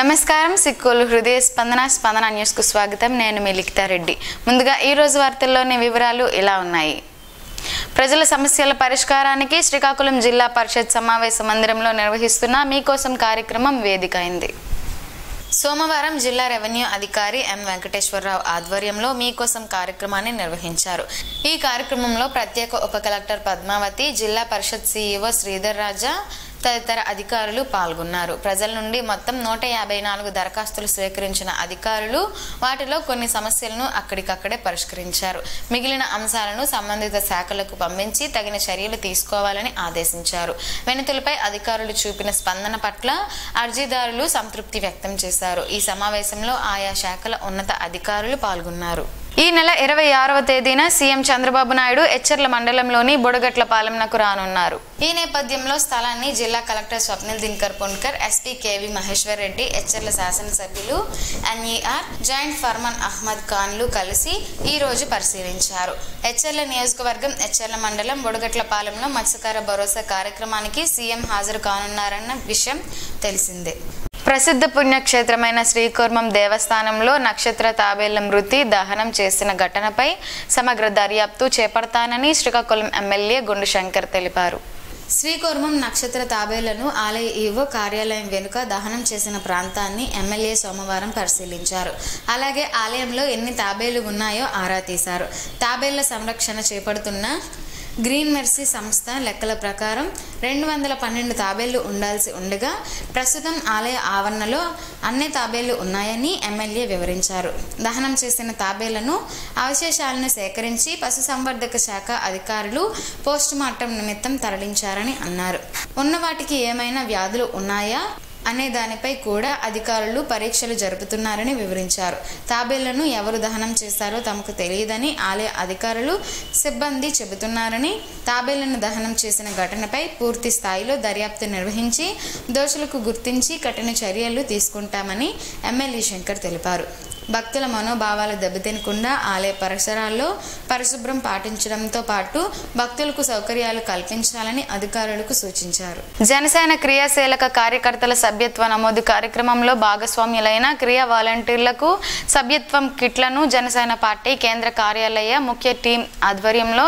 నమస్కారం సిక్కులు హృదయ స్పందన న్యూస్ కు స్వాగతం. నేను మీ లిఖితా రెడ్డి. ముందుగా ఈ రోజు వార్తల్లోని వివరాలు ఇలా ఉన్నాయి. ప్రజల సమస్యల పరిష్కారానికి శ్రీకాకుళం జిల్లా పరిషత్ సమావేశ మందిరంలో నిర్వహిస్తున్న మీకోసం కార్యక్రమం వేదిక అయింది. సోమవారం జిల్లా రెవెన్యూ అధికారి ఎం వెంకటేశ్వరరావు ఆధ్వర్యంలో మీకోసం కార్యక్రమాన్ని నిర్వహించారు. ఈ కార్యక్రమంలో ప్రత్యేక ఉప కలెక్టర్ పద్మావతి, జిల్లా పరిషత్ సిఇఓ శ్రీధర్ రాజా తదితర అధికారులు పాల్గొన్నారు. ప్రజల నుండి మొత్తం 154 దరఖాస్తులు స్వీకరించిన అధికారులు వాటిలో కొన్ని సమస్యలను అక్కడికక్కడే పరిష్కరించారు. మిగిలిన అంశాలను సంబంధిత శాఖలకు పంపించి తగిన చర్యలు తీసుకోవాలని ఆదేశించారు. వినతులపై అధికారులు చూపిన స్పందన పట్ల అర్జీదారులు సంతృప్తి వ్యక్తం చేశారు. ఈ సమావేశంలో ఆయా శాఖల ఉన్నత అధికారులు పాల్గొన్నారు. ఈ నెల 26వ తేదీన సీఎం చంద్రబాబు నాయుడు ఎచ్చర్ల మండలంలోని బుడగట్లపాలెంకు రానున్నారు. ఈ నేపథ్యంలో స్థలాన్ని జిల్లా collector Swapnil Dinakar Ponkar, SP KV Maheshwar Reddy, Etcherla శాసనసభ్యులు ఎన్ఈఆర్ జాయింట్ ఫర్మాన్ అహ్మద్ ఖాన్లు కలిసి ఈ రోజు పరిశీలించారు. ఎచ్చర్ల నియోజకవర్గం ఎచ్చర్ల మండలం బుడగట్లపాలెంలో మత్స్యకార భరోసా కార్యక్రమానికి సీఎం హాజరు కానున్నారన్న విషయం తెలిసిందే. ప్రసిద్ధ పుణ్యక్షేత్రమైన శ్రీకూర్మం దేవస్థానంలో నక్షత్ర తాబేళ్ల మృతి, దహనం చేసిన ఘటనపై సమగ్ర దర్యాప్తు చేపడతానని శ్రీకాకుళం ఎమ్మెల్యే గుండు శంకర్ తెలిపారు. శ్రీకూర్మం నక్షత్ర తాబేళ్లను ఆలయ ఈవో కార్యాలయం వెనుక దహనం చేసిన ప్రాంతాన్ని ఎమ్మెల్యే సోమవారం పరిశీలించారు. అలాగే ఆలయంలో ఎన్ని తాబేళ్లు ఉన్నాయో ఆరా తీశారు. తాబేళ్ల సంరక్షణ చేపడుతున్న గ్రీన్ మెర్సీ సంస్థ లెక్కల ప్రకారం 212 తాబేళ్లు ఉండాల్సి ఉండగా ప్రస్తుతం ఆలయ ఆవరణలో అన్ని తాబేళ్లు ఉన్నాయని ఎమ్మెల్యే వివరించారు. దహనం చేసిన తాబేళ్లను అవశేషాలను సేకరించి పశుసంవర్ధక శాఖ అధికారులు పోస్టుమార్టం నిమిత్తం తరలించారని అన్నారు. ఉన్న వాటికి ఏమైనా వ్యాధులు ఉన్నాయా అనే దానిపై కూడా అధికారులు పరీక్షలు జరుపుతున్నారని వివరించారు. తాబేళ్లను ఎవరు దహనం చేశారో తమకు తెలియదని ఆలయ అధికారులు, సిబ్బంది చెబుతున్నారని, తాబేళ్లను దహనం చేసిన ఘటనపై పూర్తి స్థాయిలో దర్యాప్తు నిర్వహించి దోషులకు గుర్తించి కఠిన చర్యలు తీసుకుంటామని ఎమ్మెల్యే శంకర్ తెలిపారు. భక్తుల మనోభావాలు దెబ్బతినకుండా ఆలయ పరిసరాల్లో పరిశుభ్రం పాటించడంతో పాటు భక్తులకు సౌకర్యాలు కల్పించాలని అధికారులకు సూచించారు. జనసేన క్రియాశీలక కార్యకర్తల సభ్యత్వ నమోదు కార్యక్రమంలో భాగస్వామ్యులైన క్రియా వాలంటీర్లకు సభ్యత్వం కిట్లను జనసేన పార్టీ కేంద్ర కార్యాలయ ముఖ్య టీం ఆధ్వర్యంలో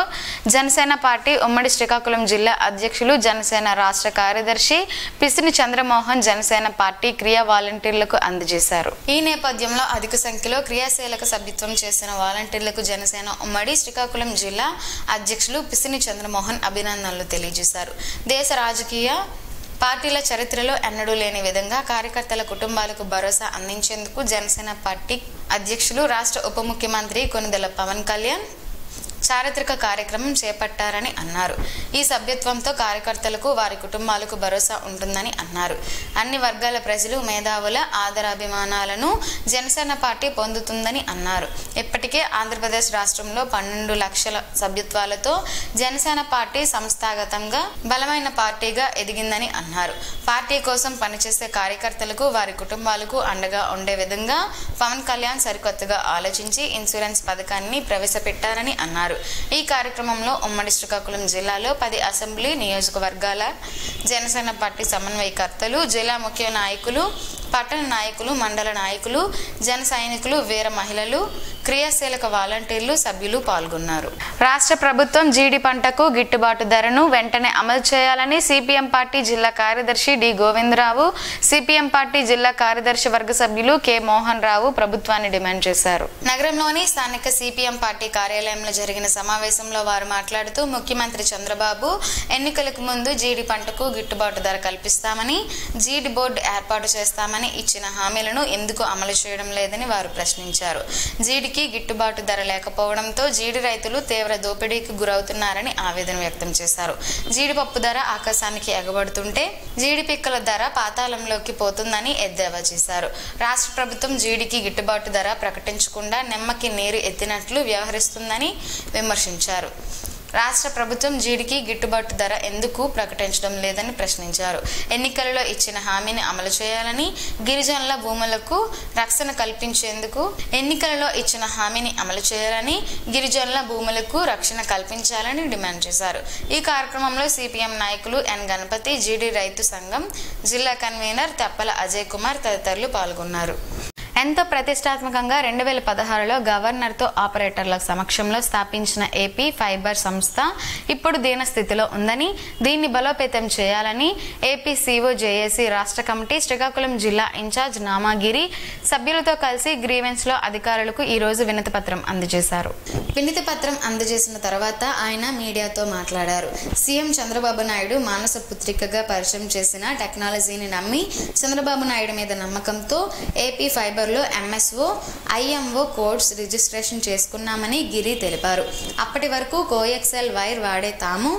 జనసేన పార్టీ ఉమ్మడి శ్రీకాకుళం జిల్లా అధ్యక్షులు, జనసేన రాష్ట్ర కార్యదర్శి పిసిని చంద్రమోహన్ జనసేన పార్టీ క్రియా వాలంటీర్లకు అందజేశారు. ఈ నేపథ్యంలో అధిక సంఖ్యలో క్రియాశీలక సభ్యత్వం చేసిన వాలంటీర్లకు జనసేన ఉమ్మడి శ్రీకాకుళం జిల్లా అధ్యక్షులు పిసిని చంద్రమోహన్ అభినందనలు తెలియజేశారు. దేశ రాజకీయ పార్టీల చరిత్రలో ఎన్నడూ లేని విధంగా కార్యకర్తల కుటుంబాలకు భరోసా అందించేందుకు జనసేన పార్టీ అధ్యక్షులు, రాష్ట్ర ఉప ముఖ్యమంత్రి కొనిదెల పవన్ కళ్యాణ్ చారిత్రక కార్యక్రమం చేపట్టారని అన్నారు. ఈ సభ్యత్వంతో కార్యకర్తలకు, వారి కుటుంబాలకు భరోసా ఉంటుందని అన్నారు. అన్ని వర్గాల ప్రజలు, మేధావుల ఆదరాభిమానాలను జనసేన పార్టీ పొందుతుందని అన్నారు. ఇప్పటికే ఆంధ్రప్రదేశ్ రాష్ట్రంలో 12 లక్షల సభ్యత్వాలతో జనసేన పార్టీ సంస్థాగతంగా బలమైన పార్టీగా ఎదిగిందని అన్నారు. పార్టీ కోసం పనిచేసే కార్యకర్తలకు, వారి కుటుంబాలకు అండగా ఉండే విధంగా పవన్ కళ్యాణ్ సరికొత్తగా ఆలోచించి ఇన్సూరెన్స్ పథకాన్ని ప్రవేశపెట్టారని అన్నారు. ఈ కార్యక్రమంలో ఉమ్మడి శ్రీకాకుళం జిల్లాలో 10 అసెంబ్లీ నియోజకవర్గాల జనసేన పార్టీ సమన్వయకర్తలు, జిల్లా ముఖ్య నాయకులు, పట్టణ నాయకులు, మండల నాయకులు, జన సైనికులు, వీర మహిళలు, క్రియాశీలక వాలంటీర్లు, సభ్యులు పాల్గొన్నారు. రాష్ట్ర ప్రభుత్వం జీడి పంటకు గిట్టుబాటు ధరను వెంటనే అమలు చేయాలని సిపిఎం పార్టీ జిల్లా కార్యదర్శి డి గోవిందరావు, సిపిఎం పార్టీ జిల్లా కార్యదర్శి వర్గ సభ్యులు కె మోహన్ రావు ప్రభుత్వాన్ని డిమాండ్ చేశారు. నగరంలోని స్థానిక సిపిఎం పార్టీ కార్యాలయంలో జరిగిన సమావేశంలో వారు మాట్లాడుతూ ముఖ్యమంత్రి చంద్రబాబు ఎన్నికలకు ముందు జీడి పంటకు గిట్టుబాటు ధర కల్పిస్తామని, జీడి బోర్డు ఏర్పాటు చేస్తామని ఇచ్చిన హామీలను ఎందుకు అమలు చేయడం లేదని వారు ప్రశ్నించారు. జీడికి గిట్టుబాటు ధర లేకపోవడంతో జీడి రైతులు తీవ్ర దోపిడీకి గురవుతున్నారని ఆవేదన వ్యక్తం చేశారు. జీడిపప్పు ధర ఆకాశానికి ఎగబడుతుంటే జీడి పిక్కల ధర పాతాళంలోకి పోతుందని ఎద్దేవా చేశారు. రాష్ట్ర ప్రభుత్వం జీడికి గిట్టుబాటు ధర ప్రకటించకుండా నిమ్మకి నీరు ఎత్తినట్లు వ్యవహరిస్తుందని విమర్శించారు. రాష్ట్ర ప్రభుత్వం జీడికి గిట్టుబాటు ధర ఎందుకు ప్రకటించడం లేదని ప్రశ్నించారు. ఎన్నికలలో ఇచ్చిన హామీని అమలు చేయాలని, గిరిజనుల భూములకు రక్షణ కల్పించేందుకు గిరిజనుల భూములకు రక్షణ కల్పించాలని డిమాండ్ చేశారు. ఈ కార్యక్రమంలో సిపిఎం నాయకులు ఎన్ గణపతి, జీడి రైతు సంఘం జిల్లా కన్వీనర్ తెప్పల అజయ్ కుమార్ తదితరులు పాల్గొన్నారు. ఎంతో ప్రతిష్టాత్మకంగా 2016లో గవర్నర్తో ఆపరేటర్ల సమక్షంలో స్థాపించిన ఏపీ ఫైబర్ సంస్థ ఇప్పుడు దీనస్థితిలో ఉందని, దీన్ని బలోపేతం చేయాలని ఏపీ సిఓ జేఏసీ రాష్ట్ర కమిటీ శ్రీకాకుళం జిల్లా ఇన్ఛార్జ్ నామాగిరి సభ్యులతో కలిసి గ్రీవెన్స్లో అధికారులకు ఈరోజు వినతిపత్రం అందజేశారు. వినతిపత్రం అందజేసిన తర్వాత ఆయన మీడియాతో మాట్లాడారు. సీఎం చంద్రబాబు నాయుడు మానస పుత్రికగా పరిచయం చేసిన టెక్నాలజీని నమ్మి చంద్రబాబు నాయుడు మీద నమ్మకంతో ఏపీ ఫైబర్ లో ఎంఎస్ఓ, ఐఎంఓ కోడ్స్ రిజిస్ట్రేషన్ చేసుకున్నామని గిరి తెలిపారు. అప్పటి వరకు కోఎక్సెల్ వైర్ వాడే తాము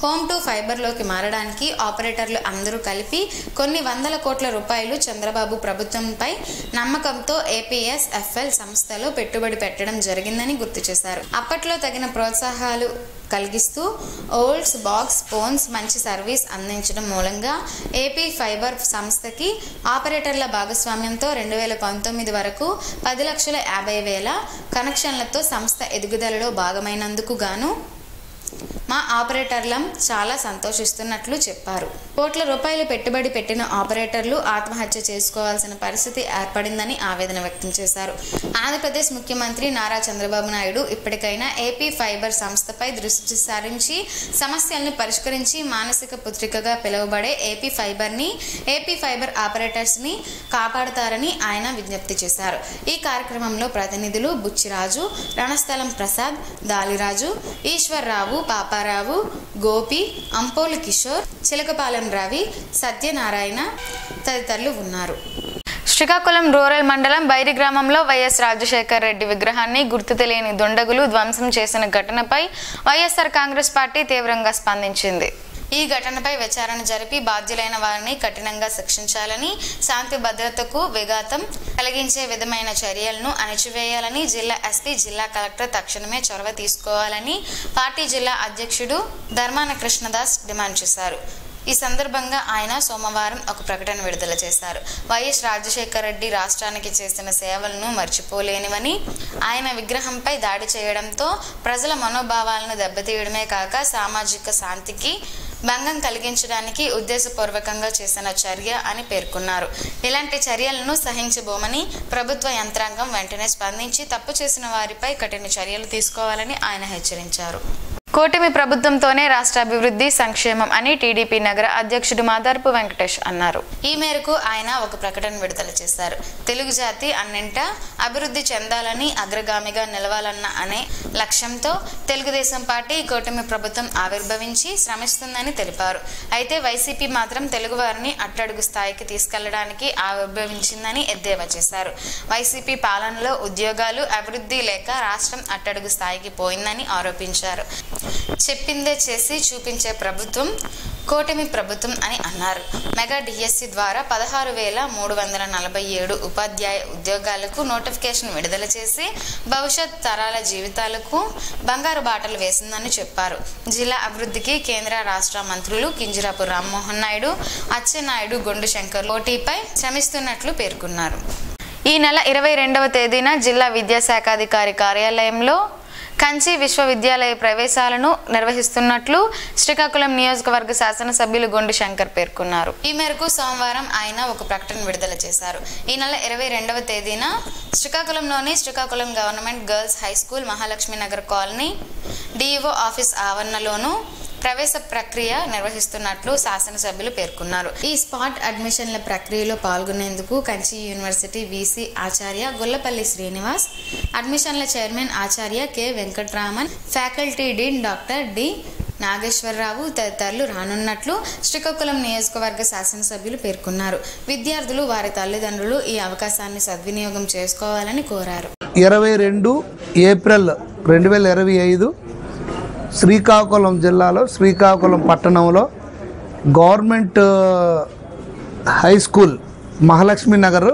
హోమ్ టు ఫైబర్ లోకి మారడానికి ఆపరేటర్లు అందరూ కలిపి కొన్ని వందల కోట్ల రూపాయలు చంద్రబాబు ప్రభుత్వంపై నమ్మకంతో ఏపీఎస్ఎఫ్ఎల్ సంస్థలో పెట్టుబడి పెట్టడం జరిగిందని గుర్తు చేశారు. అప్పట్లో తగిన ప్రోత్సాహాలు కలిగిస్తూ ఓల్డ్స్ బాక్స్ ఫోన్స్ మంచి సర్వీస్ అందించడం మూలంగా ఏపీ ఫైబర్ సంస్థకి ఆపరేటర్ల భాగస్వామ్యంతో 2019 వరకు 10,50,000 కనెక్షన్లతో సంస్థ ఎదుగుదలలో భాగమైనందుకు గాను మా ఆపరేటర్లం చాలా సంతోషిస్తున్నట్లు చెప్పారు. కోట్ల రూపాయలు పెట్టుబడి పెట్టిన ఆపరేటర్లు ఆత్మహత్య చేసుకోవాల్సిన పరిస్థితి ఏర్పడిందని ఆవేదన వ్యక్తం చేశారు. ఆంధ్రప్రదేశ్ ముఖ్యమంత్రి నారా చంద్రబాబు నాయుడు ఇప్పటికైనా ఏపీ ఫైబర్ సంస్థపై దృష్టి సారించి సమస్యలను పరిష్కరించి మానసిక పుత్రికగా పిలువబడే ఏపీ ఫైబర్ ఆపరేటర్స్ ని కాపాడతారని ఆయన విజ్ఞప్తి చేశారు. ఈ కార్యక్రమంలో ప్రతినిధులు బుచ్చిరాజు, రణస్థలం ప్రసాద్, దాలిరాజు, ఈశ్వర్రావు, పాపారావు, గోపి, అంపోలు కిషోర్, చిలకపాలెం రవి, సత్యనారాయణ తదితరులు ఉన్నారు. శ్రీకాకుళం రూరల్ మండలం బైరి గ్రామంలో వైఎస్ రాజశేఖర్ రెడ్డి విగ్రహాన్ని గుర్తు తెలియని దుండగులు ధ్వంసం చేసిన ఘటనపై వైఎస్ఆర్ కాంగ్రెస్ పార్టీ తీవ్రంగా స్పందించింది. ఈ ఘటనపై విచారణ జరిపి బాధ్యులైన వారిని కఠినంగా శిక్షించాలని, శాంతి భద్రతకు విఘాతం కలిగించే విధమైన చర్యలను అణచివేయాలని జిల్లా ఎస్పీ, జిల్లా కలెక్టర్ తక్షణమే చొరవ తీసుకోవాలని పార్టీ జిల్లా అధ్యక్షుడు ధర్మాన కృష్ణదాస్ డిమాండ్ చేశారు. ఈ సందర్భంగా ఆయన సోమవారం ఒక ప్రకటన విడుదల చేశారు. వైఎస్ రాజశేఖర్ రెడ్డి రాష్ట్రానికి చేసిన సేవలను మర్చిపోలేనివని, ఆయన విగ్రహంపై దాడి చేయడంతో ప్రజల మనోభావాలను దెబ్బతీయడమే కాక సామాజిక శాంతికి భంగం కలిగించడానికి ఉద్దేశపూర్వకంగా చేసిన చర్య అని పేర్కొన్నారు. ఇలాంటి చర్యలను సహించబోమని ప్రభుత్వ యంత్రాంగం వెంటనే స్పందించి తప్పు చేసిన వారిపై కఠిన చర్యలు తీసుకోవాలని ఆయన హెచ్చరించారు. కూటమి ప్రభుత్వంతోనే రాష్ట్ర అభివృద్ధి, సంక్షేమం అని టీడీపీ నగర అధ్యక్షుడు మాదార్పు వెంకటేష్ అన్నారు. ఈ మేరకు ఆయన ఒక ప్రకటన విడుదల చేశారు. తెలుగు జాతి అన్నింటా అభివృద్ధి చెందాలని, అగ్రగామిగా నిలవాలన్న అనే లక్ష్యంతో తెలుగుదేశం పార్టీ కూటమి ప్రభుత్వం ఆవిర్భవించి శ్రమిస్తుందని తెలిపారు. అయితే వైసీపీ మాత్రం తెలుగువారిని అట్టడుగు స్థాయికి తీసుకెళ్లడానికి ఆవిర్భవించిందని ఎద్దేవా చేశారు. వైసీపీ పాలనలో ఉద్యోగాలు, అభివృద్ధి లేక రాష్ట్రం అట్టడుగు స్థాయికి పోయిందని ఆరోపించారు. చెప్పిందే చేసి చూపించే ప్రభుత్వం కూటమి ప్రభుత్వం అని అన్నారు. మెగా డిఎస్సి ద్వారా 16,347 ఉపాధ్యాయ ఉద్యోగాలకు నోటిఫికేషన్ విడుదల చేసి భవిష్యత్ తరాల జీవితాలకు బంగారు బాటలు వేసిందని చెప్పారు. జిల్లా అభివృద్ధికి కేంద్ర రాష్ట్ర మంత్రులు కింజరాపు రామ్మోహన్ నాయుడు, అచ్చెన్నాయుడు, గొండు శంకర్ పోటీపై శ్రమిస్తున్నట్లు పేర్కొన్నారు. ఈ నెల 22వ తేదీన జిల్లా విద్యాశాఖాధికారి కార్యాలయంలో కంచి విశ్వవిద్యాలయ ప్రవేశాలను నిర్వహిస్తున్నట్లు శ్రీకాకుళం నియోజకవర్గ శాసనసభ్యులు గొండు శంకర్ పేర్కొన్నారు. ఈ మేరకు సోమవారం ఆయన ఒక ప్రకటన విడుదల చేశారు. ఈ నెల 22వ తేదీన శ్రీకాకుళంలోని Srikakulam government girls high school, Mahalakshmi Nagar colony DEO office ఆవరణలోనూ ప్రవేశ ప్రక్రియ నిర్వహిస్తున్నట్లు శాసనసభ్యులు పేర్కొన్నారు. ఈ స్పాట్ అడ్మిషన్ల ప్రక్రియలో పాల్గొనేందుకు కంచి యూనివర్సిటీ వీసీ ఆచార్య గొల్లపల్లి శ్రీనివాస్, అడ్మిషన్ల చైర్మన్ ఆచార్య K Venkatraman, faculty dean doctor D Nageswara Rao తదితరులు రానున్నట్లు శ్రీకాకుళం నియోజకవర్గ శాసనసభ్యులు పేర్కొన్నారు. విద్యార్థులు, వారి తల్లిదండ్రులు ఈ అవకాశాన్ని సద్వినియోగం చేసుకోవాలని కోరారు. 22 ఏప్రిల్ 2025 శ్రీకాకుళం జిల్లాలో శ్రీకాకుళం పట్టణంలో government high school, Mahalakshmi Nagar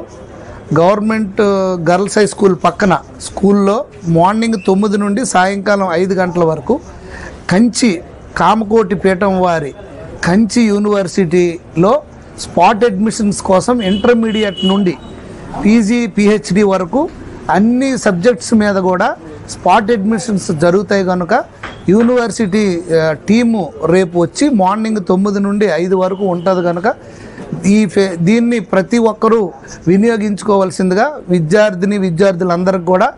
government girls high school పక్కన స్కూల్లో మార్నింగ్ 9 నుండి సాయంకాలం 5 గంటల వరకు కంచి కామకోటి పీఠం వారి కంచి యూనివర్సిటీలో స్పాట్ అడ్మిషన్స్ కోసం ఇంటర్మీడియట్ నుండి పీజీ పిహెచ్డి వరకు అన్ని సబ్జెక్ట్స్ మీద కూడా స్పాట్ అడ్మిషన్స్ జరుగుతాయి కనుక యూనివర్సిటీ టీము రేపు వచ్చి మార్నింగ్ 9 నుండి 5 వరకు ఉంటుంది కనుక దీన్ని ప్రతి ఒక్కరూ వినియోగించుకోవాల్సిందిగా విద్యార్థులందరికీ కూడా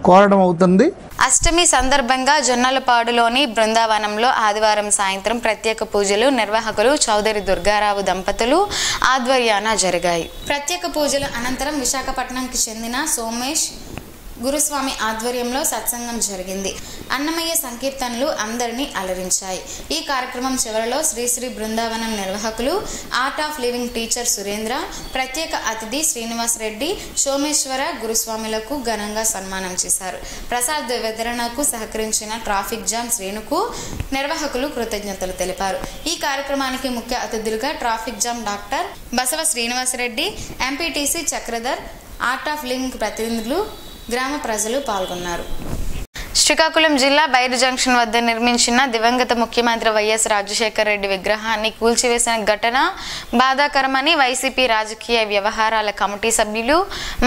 కోరడం అవుతుంది. అష్టమి సందర్భంగా జొన్నలపాడులోని బృందావనంలో ఆదివారం సాయంత్రం ప్రత్యేక పూజలు నిర్వాహకులు చౌదరి దుర్గారావు దంపతులు ఆధ్వర్యాన జరిగాయి. ప్రత్యేక పూజల అనంతరం విశాఖపట్నంకి చెందిన సోమేష్ గురుస్వామి ఆధ్వర్యంలో సత్సంగం జరిగింది. అన్నమయ్య సంకీర్తనలు అందరినీ అలరించాయి. ఈ కార్యక్రమం చివరిలో శ్రీశ్రీ బృందావనం నిర్వాహకులు art of living teacher Surendra, ప్రత్యేక అతిథి శ్రీనివాస్ రెడ్డి, సోమేశ్వర గురుస్వాములకు ఘనంగా సన్మానం చేశారు. ప్రసాద్ వితరణకు సహకరించిన ట్రాఫిక్ జామ్ శ్రేణుకు నిర్వాహకులు కృతజ్ఞతలు తెలిపారు. ఈ కార్యక్రమానికి ముఖ్య అతిథులుగా traffic jam doctor Basava Srinivas Reddy, MPTC Chakradhar, art of living ప్రతినిధులు, గ్రామ ప్రజలు పాల్గొన్నారు. శ్రీకాకుళం జిల్లా బైరు జంక్షన్ వద్ద నిర్మించిన దివంగత ముఖ్యమంత్రి వైఎస్ రాజశేఖర రెడ్డి విగ్రహాన్ని కూల్చివేసిన ఘటన బాధాకరమని వైసీపీ రాజకీయ వ్యవహారాల కమిటీ సభ్యులు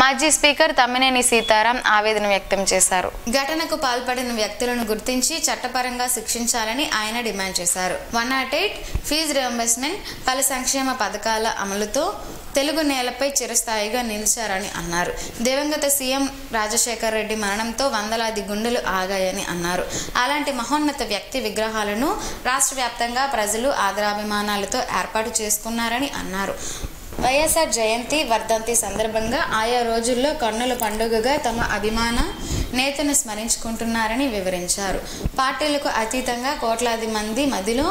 మాజీ స్పీకర్ తమ్మినేని సీతారాం ఆవేదన వ్యక్తం చేశారు. ఘటనకు పాల్పడిన వ్యక్తులను గుర్తించి చట్టపరంగా శిక్షించాలని ఆయన డిమాండ్ చేశారు. 108 ఫీజు రియంబర్స్మెంట్, పలు సంక్షేమ పథకాల అమలుతో తెలుగు నేలపై చిరస్థాయిగా నిలిచారని అన్నారు. దివంగత సీఎం రాజశేఖర రెడ్డి మరణంతో వందలాది గుండెలు ఆగాయని అన్నారు. అలాంటి మహోన్నత వ్యక్తి విగ్రహాలను రాష్ట్ర వ్యాప్తంగా ప్రజలు ఆదరాభిమానాలతో ఏర్పాటు చేసుకున్నారని అన్నారు. వైఎస్ఆర్ జయంతి వర్ధంతి సందర్భంగా ఆయా రోజుల్లో కన్నుల పండుగగా తమ అభిమాన నేతను స్మరించుకుంటున్నారని వివరించారు. పార్టీలకు అతీతంగా కోట్లాది మంది మదిలో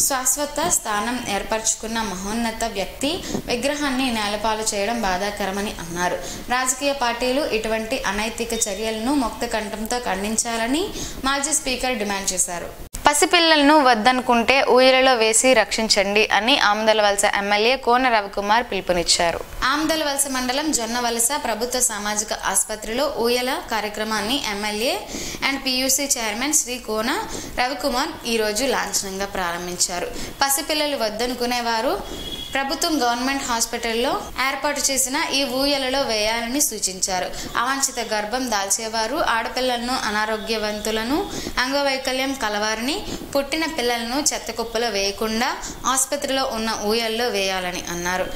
శాశ్వత స్థానం ఏర్పరచుకున్న మహోన్నత వ్యక్తి విగ్రహాన్ని నేలపాలు చేయడం బాధాకరమని అన్నారు. రాజకీయ పార్టీలు ఇటువంటి అనైతిక చర్యలను ముక్త కంఠంతో ఖండించాలని మాజీ స్పీకర్ డిమాండ్ చేశారు. పసిపిల్లలను వద్దనుకుంటే ఊయలలో వేసి రక్షించండి అని ఆమదలవలస ఎమ్మెల్యే కోన రవికుమార్ పిలుపునిచ్చారు. ఆమదలవలస మండలం జొన్నవలస ప్రభుత్వ సామాజిక ఆసుపత్రిలో ఊయల కార్యక్రమాన్ని MLA and PUC chairman Shri Kona Ravikumar ఈరోజు లాంఛనంగా ప్రారంభించారు. పసిపిల్లలు వద్దనుకునేవారు ప్రభుత్వం గవర్నమెంట్ హాస్పిటల్లో ఏర్పాటు చేసిన ఈ ఊయలలో వేయాలని సూచించారు. అవాంఛిత గర్భం దాల్చేవారు, ఆడపిల్లలను, అనారోగ్యవంతులను, అంగవైకల్యం కలవారిని, పుట్టిన పిల్లలను చెత్త కుప్పలో వేయకుండా ఆసుపత్రిలో ఉన్న ఊయల్లో వేయాలని అన్నారు.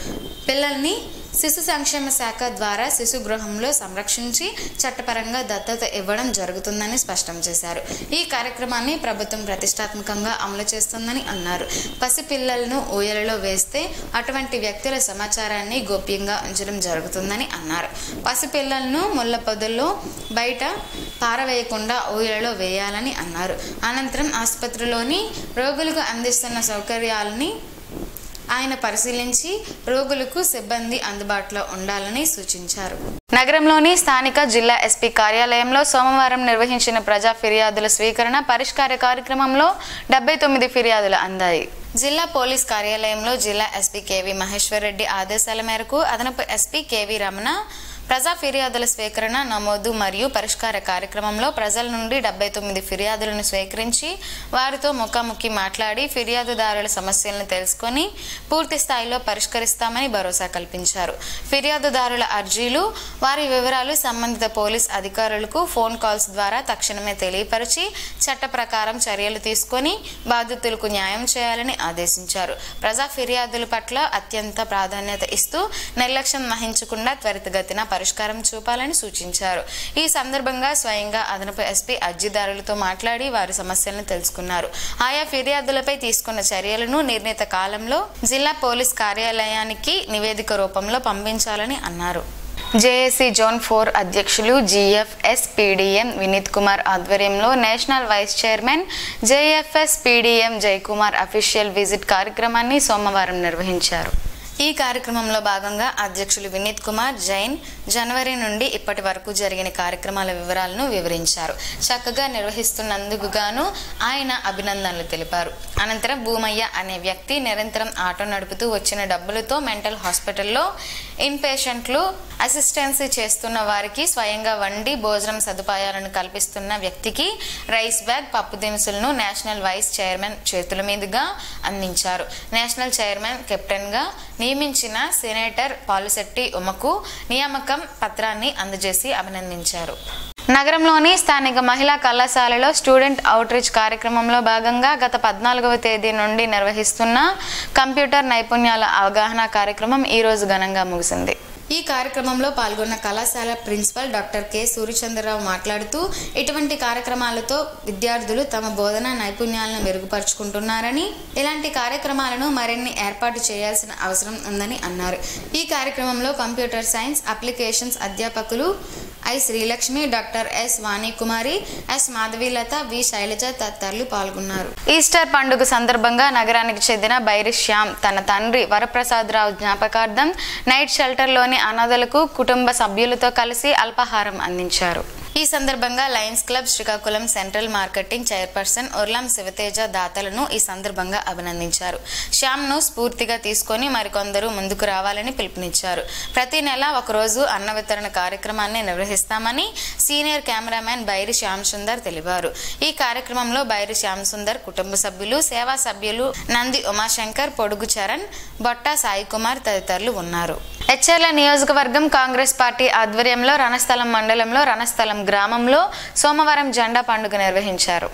పిల్లల్ని శిశు సంక్షేమ శాఖ ద్వారా శిశు గృహంలో సంరక్షించి చట్టపరంగా దత్తత ఇవ్వడం జరుగుతుందని స్పష్టం చేశారు. ఈ కార్యక్రమాన్ని ప్రభుత్వం ప్రతిష్టాత్మకంగా అమలు చేస్తుందని అన్నారు. పసిపిల్లలను ఊయలలో వేస్తే అటువంటి వ్యక్తుల సమాచారాన్ని గోప్యంగా ఉంచడం జరుగుతుందని అన్నారు. పసిపిల్లలను ముళ్ళ పొదల్లో బయట పారవేయకుండా ఊయలలో వేయాలని అన్నారు. అనంతరం ఆసుపత్రిలోని రోగులకు అందిస్తున్న సౌకర్యాలని ఆయన పరిశీలించి రోగులకు సిబ్బంది అందుబాటులో ఉండాలని సూచించారు. నగరంలోని స్థానిక జిల్లా ఎస్పీ కార్యాలయంలో సోమవారం నిర్వహించిన ప్రజా ఫిర్యాదుల స్వీకరణ పరిష్కార కార్యక్రమంలో 79 ఫిర్యాదులు అందాయి. జిల్లా పోలీస్ కార్యాలయంలో జిల్లా ఎస్పీ కేవీ మహేశ్వర్ రెడ్డి ఆదేశాల మేరకు అదనపు ఎస్పీ కేవీ రమణ ప్రజా ఫిర్యాదుల స్వీకరణ, నమోదు మరియు పరిష్కార కార్యక్రమంలో ప్రజల నుండి 79 ఫిర్యాదులను స్వీకరించి వారితో ముఖాముఖి మాట్లాడి ఫిర్యాదుదారుల సమస్యలను తెలుసుకొని పూర్తి స్థాయిలో పరిష్కరిస్తామని భరోసా కల్పించారు. ఫిర్యాదుదారుల అర్జీలు, వారి వివరాలు సంబంధిత పోలీస్ అధికారులకు ఫోన్ కాల్స్ ద్వారా తక్షణమే తెలియపరిచి చట్ట ప్రకారం చర్యలు తీసుకొని బాధితులకు న్యాయం చేయాలని ఆదేశించారు. ప్రజా ఫిర్యాదుల పట్ల అత్యంత ప్రాధాన్యత ఇస్తూ నిర్లక్ష్యం వహించకుండా త్వరితగతిన పరిష్కారం చూపాలని సూచించారు. ఈ సందర్భంగా స్వయంగా అదనపు ఎస్పీ అర్జీదారులతో మాట్లాడి వారి సమస్యలను తెలుసుకున్నారు. ఆయా ఫిర్యాదులపై తీసుకున్న చర్యలను నిర్ణీత కాలంలో జిల్లా పోలీస్ కార్యాలయానికి నివేదిక రూపంలో పంపించాలని అన్నారు. జేఏసీ జోన్ 4 అధ్యక్షులు జీఎఫ్ఎస్ పీడీఎం వినీత్ కుమార్ ఆధ్వర్యంలో national vice chairman JFS PDM Jayakumar official visit కార్యక్రమాన్ని సోమవారం నిర్వహించారు. ఈ కార్యక్రమంలో భాగంగా అధ్యక్షులు వినీత్ కుమార్ జైన్, జనవరి నుండి ఇప్పటి వరకు జరిగిన కార్యక్రమాల వివరాలను వివరించారు. చక్కగా నిర్వహిస్తున్నందుకు గాను ఆయన అభినందనలు తెలిపారు. అనంతరం భూమయ్య అనే వ్యక్తి నిరంతరం ఆటో నడుపుతూ వచ్చిన డబ్బులతో మెంటల్ హాస్పిటల్లో ఇన్ పేషెంట్లు అసిస్టెన్సీ చేస్తున్న వారికి స్వయంగా వండి భోజనం సదుపాయాలను కల్పిస్తున్న వ్యక్తికి రైస్ బ్యాగ్, పప్పు దినుసులను నేషనల్ వైస్ చైర్మన్ చేతుల మీదుగా అందించారు. నేషనల్ చైర్మన్ కెప్టెన్గా నియమించిన సెనేటర్ పాలుశెట్టి ఉమకు నియామకం పత్రాన్ని అందజేసి అభినందించారు. నగరంలోని స్థానిక మహిళా కళాశాలలో స్టూడెంట్ అవుట్రీచ్ కార్యక్రమంలో భాగంగా గత 14వ తేదీ నుండి నిర్వహిస్తున్న కంప్యూటర్ నైపుణ్యాల అవగాహన కార్యక్రమం ఈ రోజు ఘనంగా ముగిసింది. ఈ కార్యక్రమంలో పాల్గొన్న కళాశాల ప్రిన్సిపల్ డాక్టర్ కె సూర్యచంద్రరావు మాట్లాడుతూ ఇటువంటి కార్యక్రమాలతో విద్యార్థులు తమ బోధనా నైపుణ్యాలను మెరుగుపరుచుకుంటున్నారని, ఇలాంటి కార్యక్రమాలను మరిన్ని ఏర్పాటు చేయాల్సిన అవసరం ఉందని అన్నారు. ఈ కార్యక్రమంలో కంప్యూటర్ సైన్స్ అప్లికేషన్స్ అధ్యాపకులు I Srilakshmi, doctor S Vanikumari, S Madhavilatha, V Sailaja తదితరులు పాల్గొన్నారు. ఈస్టర్ పండుగ సందర్భంగా నగరానికి చెందిన బైరి శ్యామ్ తన తండ్రి వరప్రసాదరావు జ్ఞాపకార్థం నైట్ షెల్టర్లోని అనాథలకు కుటుంబ సభ్యులతో కలిసి అల్పాహారం అందించారు. ఈ సందర్భంగా lions club Srikakulam central marketing chairperson Urlam Sivateja దాతలను ఈ సందర్భంగా అభినందించారు. శ్యామ్ను స్ఫూర్తిగా తీసుకొని మరికొందరు ముందుకు రావాలని పిలుపునిచ్చారు. ప్రతి నెల ఒకరోజు అన్న వితరణ కార్యక్రమాన్ని నిర్వహిస్తామని సీనియర్ కెమెరామెన్ బైరి శ్యామ్ సుందర్ తెలిపారు. ఈ కార్యక్రమంలో బైరి శ్యామ్ సుందర్ కుటుంబ సభ్యులు, సేవా సభ్యులు నంది ఉమాశంకర్, పొడుగు చరణ్, బొట్టా సాయి కుమార్ తదితరులు ఉన్నారు. హెచ్ఆర్ల నియోజకవర్గం కాంగ్రెస్ పార్టీ ఆధ్వర్యంలో రణస్థలం మండలంలో రణస్థలం గ్రామంలో సోమవారం జెండా పండుగ నిర్వహించారు.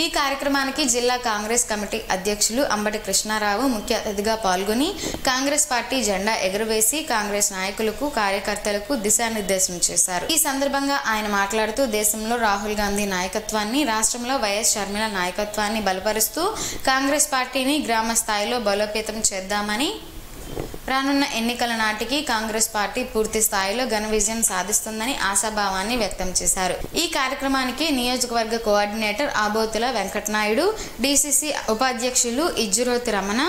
ఈ కార్యక్రమానికి జిల్లా కాంగ్రెస్ కమిటీ అధ్యక్షులు అంబటి కృష్ణారావు ముఖ్య అతిథిగా పాల్గొని కాంగ్రెస్ పార్టీ జెండా ఎగురవేసి కాంగ్రెస్ నాయకులకు, కార్యకర్తలకు దిశానిర్దేశం చేశారు. ఈ సందర్భంగా ఆయన మాట్లాడుతూ దేశంలో రాహుల్ గాంధీ నాయకత్వాన్ని, రాష్ట్రంలో వైఎస్ షర్మిల నాయకత్వాన్ని బలపరుస్తూ కాంగ్రెస్ పార్టీని గ్రామ స్థాయిలో బలోపేతం చేద్దామని, రానున్న ఎన్నికల నాటికి కాంగ్రెస్ పార్టీ పూర్తి స్థాయిలో ఘన విజయం సాధిస్తుందని ఆశాభావాన్ని వ్యక్తం చేశారు. ఈ కార్యక్రమానికి నియోజకవర్గ కోఆర్డినేటర్ ఆబోతుల వెంకటనాయుడు, డిసిసి ఉపాధ్యక్షులు ఇజ్జురోతి రమణ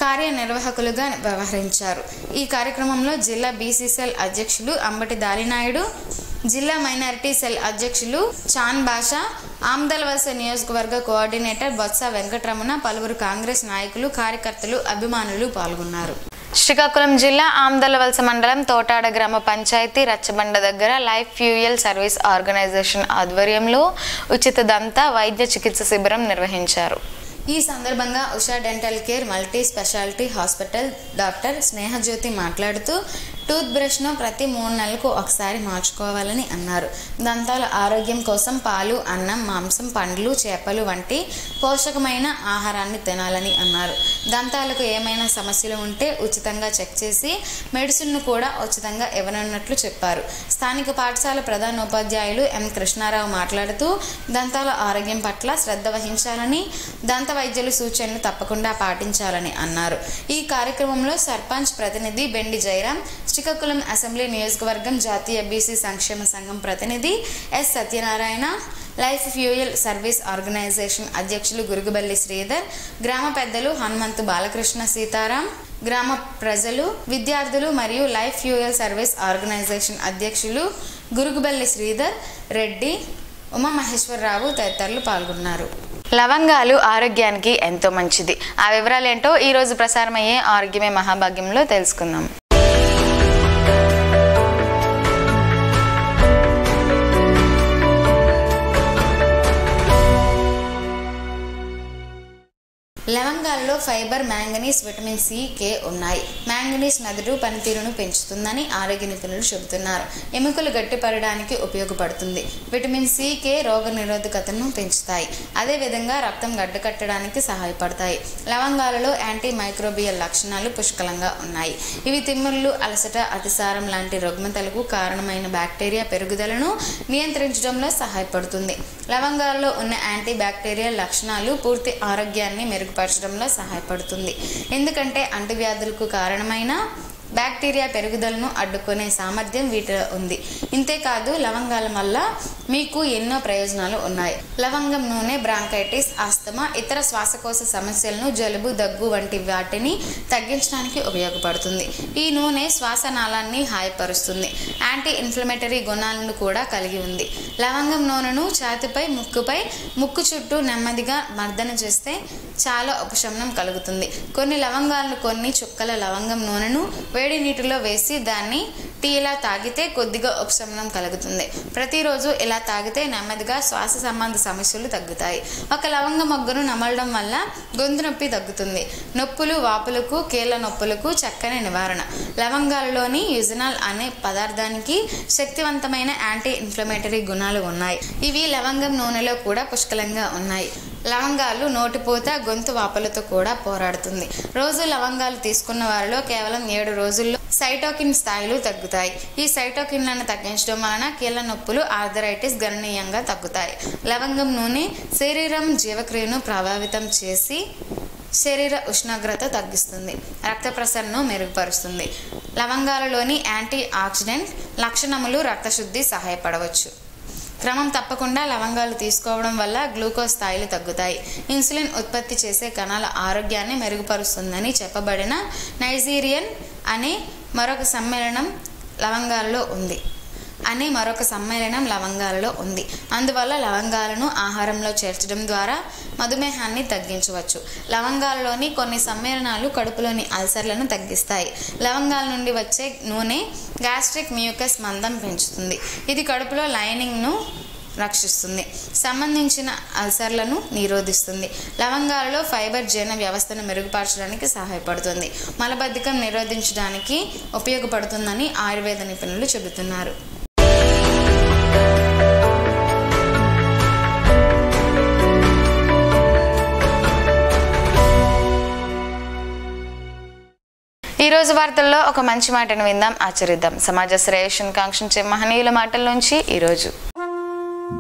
కార్యనిర్వాహకులుగా వ్యవహరించారు. ఈ కార్యక్రమంలో జిల్లా బీసీ సెల్ అధ్యక్షులు అంబటి దారినాయుడు, జిల్లా మైనారిటీ సెల్ అధ్యక్షులు చాన్ బాషా, ఆమ్దలవలస నియోజకవర్గ కోఆర్డినేటర్ బొత్స వెంకటరమణ, పలువురు కాంగ్రెస్ నాయకులు, కార్యకర్తలు, అభిమానులు పాల్గొన్నారు. శ్రీకాకుళం జిల్లా ఆమ్దలవలస మండలం తోటాడ గ్రామ పంచాయతీ రచ్చబండ దగ్గర లైఫ్ ఫ్యూయల్ సర్వీస్ ఆర్గనైజేషన్ ఆధ్వర్యంలో ఉచిత దంత వైద్య చికిత్స శిబిరం నిర్వహించారు. ఈ సందర్భంగా Usha dental care multi speciality hospital doctor Snehajyothi మాట్లాడుతూ టూత్ బ్రష్ను ప్రతి 3 నెలలకు ఒకసారి మార్చుకోవాలని అన్నారు. దంతాల ఆరోగ్యం కోసం పాలు, అన్నం, మాంసం, పండ్లు, చేపలు వంటి పోషకమైన ఆహారాన్ని తినాలని అన్నారు. దంతాలకు ఏమైనా సమస్యలు ఉంటే ఉచితంగా చెక్ చేసి మెడిసిన్ను కూడా ఉచితంగా ఇవ్వనున్నట్లు చెప్పారు. స్థానిక పాఠశాల ప్రధానోపాధ్యాయులు ఎం కృష్ణారావు మాట్లాడుతూ దంతాల ఆరోగ్యం పట్ల శ్రద్ధ వహించాలని, దంత వైద్యులు సూచనలు తప్పకుండా పాటించాలని అన్నారు. ఈ కార్యక్రమంలో సర్పంచ్ ప్రతినిధి బెండి జయరాం, శ్రీకాకుళం అసెంబ్లీ నియోజకవర్గం జాతీయ బీసీ సంక్షేమ సంఘం ప్రతినిధి S Satyanarayana, life fuel service organisation అధ్యక్షులు గురుగుబల్లి శ్రీధర్, గ్రామ పెద్దలు హనుమంతు బాలకృష్ణ సీతారాం, గ్రామ ప్రజలు, విద్యార్థులు మరియు లైఫ్ ఫ్యూయల్ సర్వీస్ ఆర్గనైజేషన్ అధ్యక్షులు గురుగుబల్లి శ్రీధర్ రెడ్డి, ఉమామహేశ్వరరావు తదితరులు పాల్గొన్నారు. లవంగాలు ఆరోగ్యానికి ఎంతో మంచిది. ఆ వివరాలేంటో ఈ రోజు ప్రసారమయ్యే ఆరోగ్యమే మహాభాగ్యంలో తెలుసుకుందాం. లవంగాల్లో ఫైబర్, మ్యాంగనీస్, విటమిన్ సి, కే ఉన్నాయి. మ్యాంగనీస్ మెదడు పనితీరును పెంచుతుందని ఆరోగ్య నిపుణులు చెబుతున్నారు. ఎముకలు గట్టిపడడానికి ఉపయోగపడుతుంది. విటమిన్ సి, కే రోగ నిరోధకతను పెంచుతాయి. అదేవిధంగా రక్తం గడ్డకట్టడానికి సహాయపడతాయి. లవంగాలలో యాంటీ మైక్రోబియల్ లక్షణాలు పుష్కలంగా ఉన్నాయి. ఇవి తిమ్మిర్లు, అలసట, అతిసారం లాంటి రుగ్మతలకు కారణమైన బ్యాక్టీరియా పెరుగుదలను నియంత్రించడంలో సహాయపడుతుంది. లవంగాలలో ఉన్న యాంటీ బ్యాక్టీరియల్ లక్షణాలు పూర్తి ఆరోగ్యాన్ని మెరుగుపరచడంలో సహాయపడుతుంది. ఎందుకంటే అంటువ్యాధులకు కారణమైన బ్యాక్టీరియా పెరుగుదలను అడ్డుకునే సామర్థ్యం వీటిలో ఉంది. ఇంతేకాదు లవంగాల వల్ల మీకు ఎన్నో ప్రయోజనాలు ఉన్నాయి. లవంగం నూనె బ్రాంకైటిస్, ఆస్తమా, ఇతర శ్వాసకోశ సమస్యలను, జలుబు, దగ్గు వంటి వాటిని తగ్గించడానికి ఉపయోగపడుతుంది. ఈ నూనె శ్వాసనాళాన్ని హాయిపరుస్తుంది. యాంటీ ఇన్ఫ్లమేటరీ గుణాలను కూడా కలిగి ఉంది. లవంగం నూనెను ఛాతిపై, ముక్కు చుట్టూ నెమ్మదిగా మర్దన చేస్తే చాలా ఉపశమనం కలుగుతుంది. కొన్ని చుక్కల లవంగం నూనెను వేడి నీటిలో వేసి దాన్ని టీలా తాగితే కొద్దిగా ఉపశమనం కలుగుతుంది. ప్రతిరోజు ఇలా తాగితే నెమ్మదిగా శ్వాస సంబంధ సమస్యలు తగ్గుతాయి. ఒక లవంగ మొగ్గను నమలడం వల్ల గొంతు నొప్పి తగ్గుతుంది. నొప్పులు, వాపులకు, కీళ్ళ నొప్పులకు చక్కని నివారణ. లవంగాలలోని యుజనాల్ అనే పదార్థానికి శక్తివంతమైన యాంటీ ఇన్ఫ్లమేటరీ గుణాలు ఉన్నాయి. ఇవి లవంగం నూనెలో కూడా పుష్కలంగా ఉన్నాయి. లవంగాలు నోటిపూత, గొంతు వాపులతో కూడా పోరాడుతుంది. రోజు లవంగాలు తీసుకున్న వారిలో కేవలం 7 రోజుల్లో సైటోకిన్ స్థాయిలు తగ్గుతాయి. ఈ సైటోకిన్లను తగ్గించడం వలన కీళ్ళ నొప్పులు, ఆర్థరైటిస్ గణనీయంగా తగ్గుతాయి. లవంగం నూనె శరీరం జీవక్రియను ప్రభావితం చేసి శరీర ఉష్ణోగ్రత తగ్గిస్తుంది, రక్త ప్రసరణను మెరుగుపరుస్తుంది. లవంగాలలోని యాంటీ ఆక్సిడెంట్ లక్షణములు రక్తశుద్ధి సహాయపడవచ్చు. క్రమం తప్పకుండా లవంగాలు తీసుకోవడం వల్ల గ్లూకోజ్ స్థాయిలు తగ్గుతాయి. ఇన్సులిన్ ఉత్పత్తి చేసే కణాల ఆరోగ్యాన్ని మెరుగుపరుస్తుందని చెప్పబడిన నైజీరియన్ అనే మరొక సమ్మేళనం లవంగాలలో ఉంది. అందువల్ల లవంగాలను ఆహారంలో చేర్చడం ద్వారా మధుమేహాన్ని తగ్గించవచ్చు. లవంగాలలోని కొన్ని సమ్మేళనాలు కడుపులోని అల్సర్లను తగ్గిస్తాయి. లవంగాల నుండి వచ్చే నూనె గ్యాస్ట్రిక్ మ్యూకస్ మందం పెంచుతుంది. ఇది కడుపులో లైనింగ్ను రక్షిస్తుంది, సంబంధించిన అల్సర్లను నిరోధిస్తుంది. లవంగాలలో ఫైబర్ జీర్ణ వ్యవస్థను మెరుగుపరచడానికి సహాయపడుతుంది. మలబద్ధకం నిరోధించడానికి ఉపయోగపడుతుందని ఆయుర్వేద నిపుణులు చెబుతున్నారు. ఈ రోజు వార్తల్లో ఒక మంచి మాటను విందాం, ఆచరిద్దాం. సమాజ శ్రేయస్సును కాంక్షించే మహనీయుల మాటల్లోంచి ఈరోజు.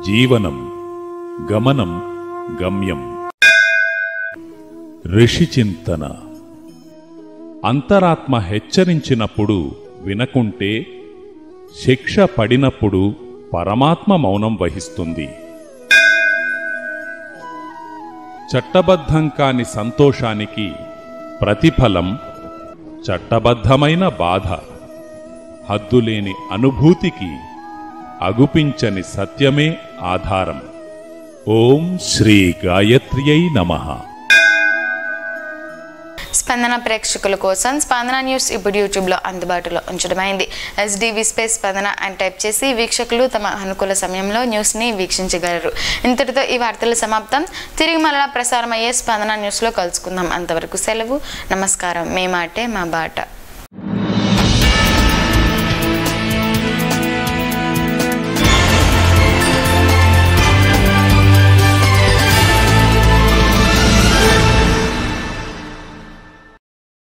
జీవనం గమనం గమ్యం. ఋషి చింతన. అంతరాత్మ హెచ్చరించినప్పుడు వినకుంటే, శిక్ష పడినప్పుడు పరమాత్మ మౌనం వహిస్తుంది. చట్టబద్ధం కాని సంతోషానికి ప్రతిఫలం చట్టబద్ధమైన బాధ. హద్దులేని అనుభూతికి అగుపించని సత్యమే ఆధారం. ఓం శ్రీ గాయత్ర్యై నమః. స్పందన ప్రేక్షకుల కోసం స్పందన న్యూస్ ఇప్పుడు యూట్యూబ్లో అందుబాటులో ఉంచడమైంది. SDV స్పేస్ స్పందన అని టైప్ చేసి వీక్షకులు తమ అనుకూల సమయంలో న్యూస్ని వీక్షించగలరు. ఇంతటితో ఈ వార్తలు సమాప్తం. తిరిగి మరలా ప్రసారం అయ్యే స్పందన న్యూస్లో కలుసుకుందాం. అంతవరకు సెలవు. నమస్కారం. మీ మాటే మా బాట.